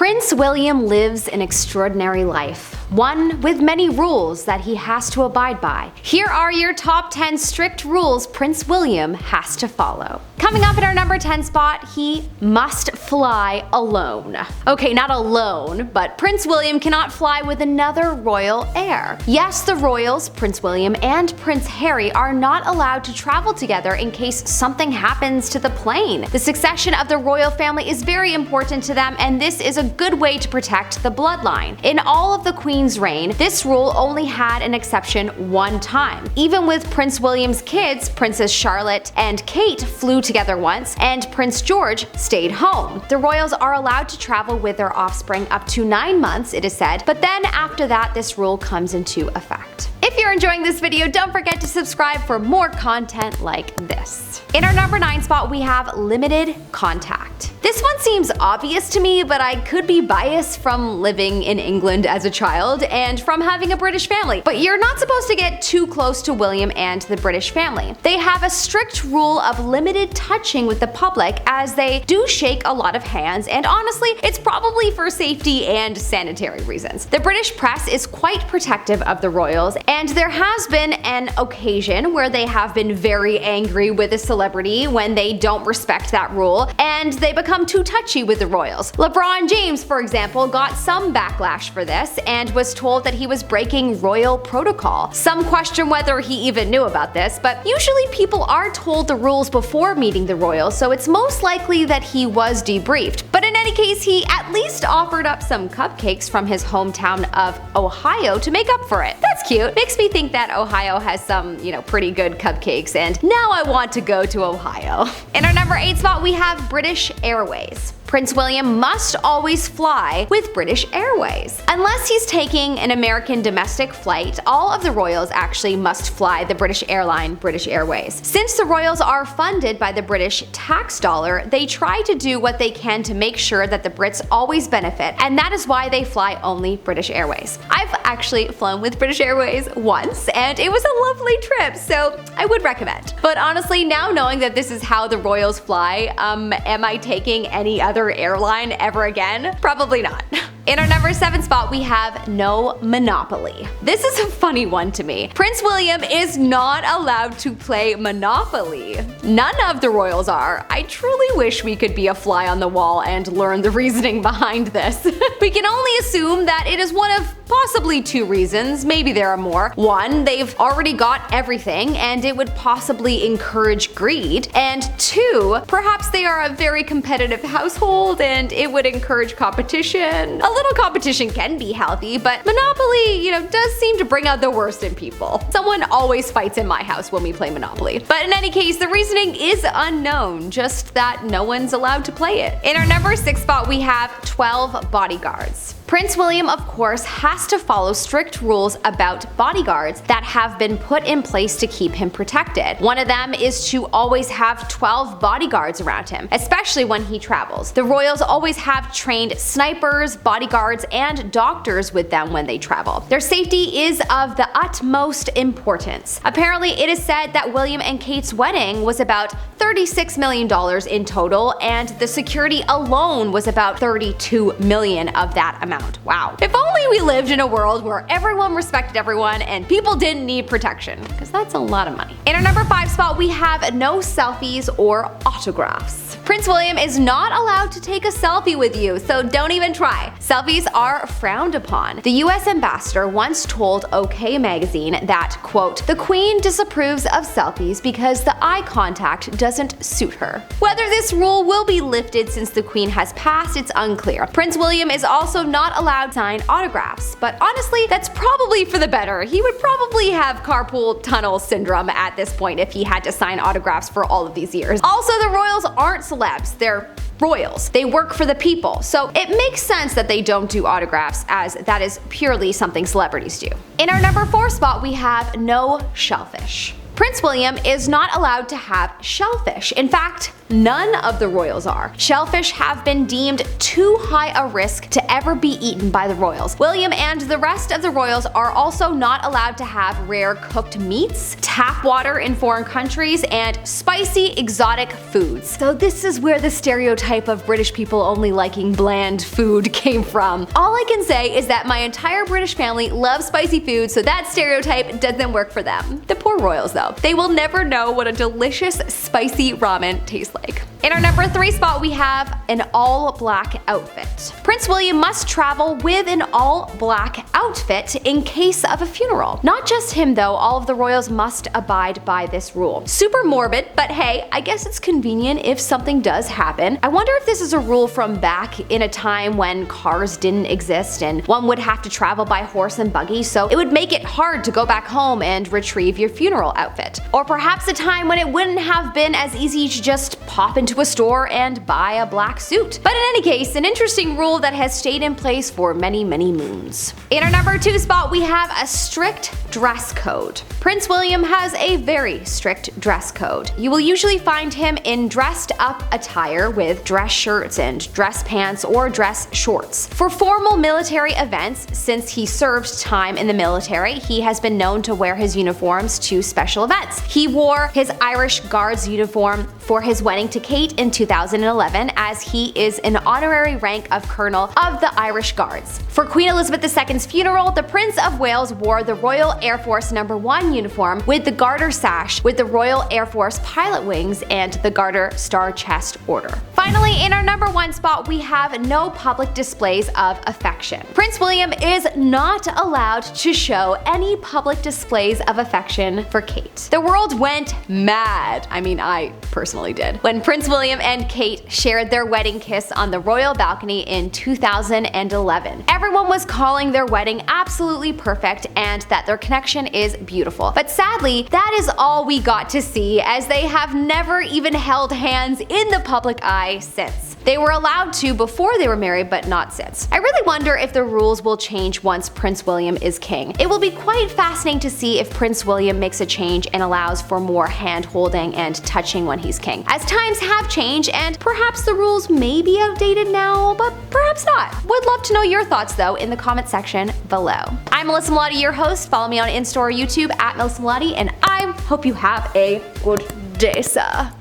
Prince William lives an extraordinary life, one with many rules that he has to abide by. Here are your top 10 strict rules Prince William has to follow. Coming up at our number 10 spot, he must fly alone. Okay, not alone, but Prince William cannot fly with another royal heir. Yes, the royals, Prince William and Prince Harry, are not allowed to travel together in case something happens to the plane. The succession of the royal family is very important to them, and this is a good way to protect the bloodline. In all of the Queen's reign, this rule only had an exception one time. Even with Prince William's kids, Princess Charlotte and Kate flew together once, and Prince George stayed home. The royals are allowed to travel with their offspring up to 9 months, it is said, but then after that this rule comes into effect. If you're enjoying this video, don't forget to subscribe for more content like this. In our number 9 spot, we have limited contact. This one seems obvious to me, but I could be biased from living in England as a child and from having a British family. But you're not supposed to get too close to William and the British family. They have a strict rule of limited touching with the public, as they do shake a lot of hands, and honestly, it's probably for safety and sanitary reasons. The British press is quite protective of the royals, and there has been an occasion where they have been very angry with a celebrity when they don't respect that rule, and they become too touchy with the royals. LeBron James, for example, got some backlash for this and was told that he was breaking royal protocol. Some question whether he even knew about this, but usually people are told the rules before meeting the royals, so it's most likely that he was debriefed. But in any case, he at least offered up some cupcakes from his hometown of Ohio to make up for it. That's cute. Makes me think that Ohio has some, pretty good cupcakes, and now I want to go to Ohio. In our number 8 spot, we have British Airways. Prince William must always fly with British Airways. Unless he's taking an American domestic flight, all of the royals actually must fly the British airline, British Airways. Since the royals are funded by the British tax dollar, they try to do what they can to make sure that the Brits always benefit, and that is why they fly only British Airways. I've actually flown with British Airways once, and it was a lovely trip, so I would recommend. But honestly, now knowing that this is how the royals fly, am I taking any other airline ever again? Probably not. In our number 7 spot, we have no Monopoly. This is a funny one to me. Prince William is not allowed to play Monopoly. None of the royals are. I truly wish we could be a fly on the wall and learn the reasoning behind this. We can only assume that it is one of possibly 2 reasons, maybe there are more. 1, they've already got everything and it would possibly encourage greed. And 2, perhaps they are a very competitive household and it would encourage competition. A little competition can be healthy, but Monopoly, does seem to bring out the worst in people. Someone always fights in my house when we play Monopoly. But in any case, the reasoning is unknown, just that no one's allowed to play it. In our number 6 spot, we have 12 bodyguards. Prince William, of course, has to follow strict rules about bodyguards that have been put in place to keep him protected. One of them is to always have 12 bodyguards around him, especially when he travels. The royals always have trained snipers, bodyguards, and doctors with them when they travel. Their safety is of the utmost importance. Apparently, it is said that William and Kate's wedding was about $36 million in total, and the security alone was about $32 million of that amount. Wow. If only we lived in a world where everyone respected everyone and people didn't need protection, because that's a lot of money. In our number 5 spot, we have no selfies or autographs. Prince William is not allowed to take a selfie with you, so don't even try. Selfies are frowned upon. The US ambassador once told OK magazine that, quote, "The Queen disapproves of selfies because the eye contact doesn't suit her." Whether this rule will be lifted since the Queen has passed, it's unclear. Prince William is also not allowed to sign autographs, but honestly, that's probably for the better. He would probably have carpal tunnel syndrome at this point if he had to sign autographs for all of these years. Also, the royals aren't celebs, they're royals. They work for the people, so it makes sense that they don't do autographs, as that is purely something celebrities do. In our number 4 spot, we have no shellfish. Prince William is not allowed to have shellfish. In fact, none of the royals are. Shellfish have been deemed too high a risk to ever be eaten by the royals. William and the rest of the royals are also not allowed to have rare cooked meats, tap water in foreign countries, and spicy exotic foods. So this is where the stereotype of British people only liking bland food came from. All I can say is that my entire British family loves spicy food, so that stereotype doesn't work for them. The poor royals though. They will never know what a delicious spicy ramen tastes like. In our number 3 spot, we have an all-black outfit. Prince William must travel with an all-black outfit in case of a funeral. Not just him though, all of the royals must abide by this rule. Super morbid, but hey, I guess it's convenient if something does happen. I wonder if this is a rule from back in a time when cars didn't exist and one would have to travel by horse and buggy, so it would make it hard to go back home and retrieve your funeral outfit. Or perhaps a time when it wouldn't have been as easy to just pop into a store and buy a black suit. But in any case, an interesting rule that has stayed in place for many, many moons. In our number 2 spot, we have a strict dress code. Prince William has a very strict dress code. You will usually find him in dressed up attire with dress shirts and dress pants or dress shorts. For formal military events, since he served time in the military, he has been known to wear his uniforms to special events. He wore his Irish Guards uniform for his wedding to Kate in 2011, as he is an honorary rank of Colonel of the Irish Guards. For Queen Elizabeth II's funeral, the Prince of Wales wore the Royal Air Force No. 1 uniform with the Garter sash with the Royal Air Force pilot wings and the Garter Star Chest Order. Finally, in our number 1 spot, we have no public displays of affection. Prince William is not allowed to show any public displays of affection for Kate. The world went mad. I mean, I personally did, when Prince William and Kate shared their wedding kiss on the royal balcony in 2011. Everyone was calling their wedding absolutely perfect and that their connection is beautiful. But sadly, that is all we got to see, as they have never even held hands in the public eye since. They were allowed to before they were married, but not since. I really wonder if the rules will change once Prince William is king. It will be quite fascinating to see if Prince William makes a change and allows for more hand-holding and touching when he's king. As times have changed, and perhaps the rules may be outdated now, but perhaps not. Would love to know your thoughts though in the comment section below. I'm Melissa Melotti, your host. Follow me on Insta or YouTube at Melissa Melotti, and I hope you have a good day, sir.